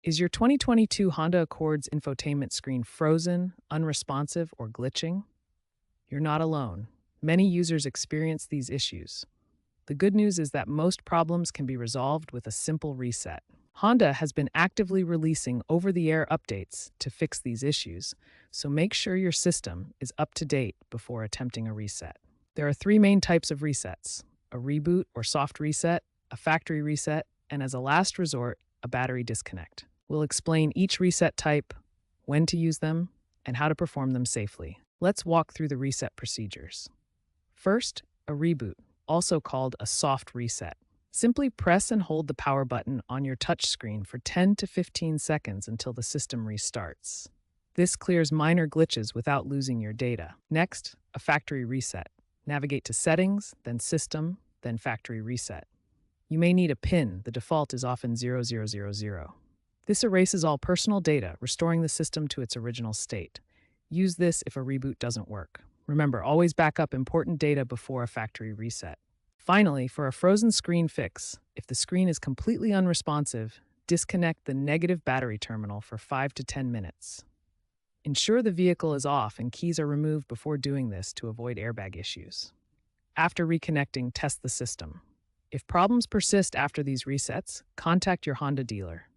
Is your 2022 Honda Accord's infotainment screen frozen, unresponsive, or glitching? You're not alone. Many users experience these issues. The good news is that most problems can be resolved with a simple reset. Honda has been actively releasing over-the-air updates to fix these issues, so make sure your system is up to date before attempting a reset. There are three main types of resets: a reboot or soft reset, a factory reset, and as a last resort, a battery disconnect. We'll explain each reset type, when to use them, and how to perform them safely. Let's walk through the reset procedures. First, a reboot, also called a soft reset. Simply press and hold the power button on your touchscreen for 10 to 15 seconds until the system restarts. This clears minor glitches without losing your data. Next, a factory reset. Navigate to Settings, then System, then Factory Reset. You may need a PIN. The default is often 0000. This erases all personal data, restoring the system to its original state. Use this if a reboot doesn't work. Remember, always back up important data before a factory reset. Finally, for a frozen screen fix, if the screen is completely unresponsive, disconnect the negative battery terminal for 5 to 10 minutes. Ensure the vehicle is off and keys are removed before doing this to avoid airbag issues. After reconnecting, test the system. If problems persist after these resets, contact your Honda dealer.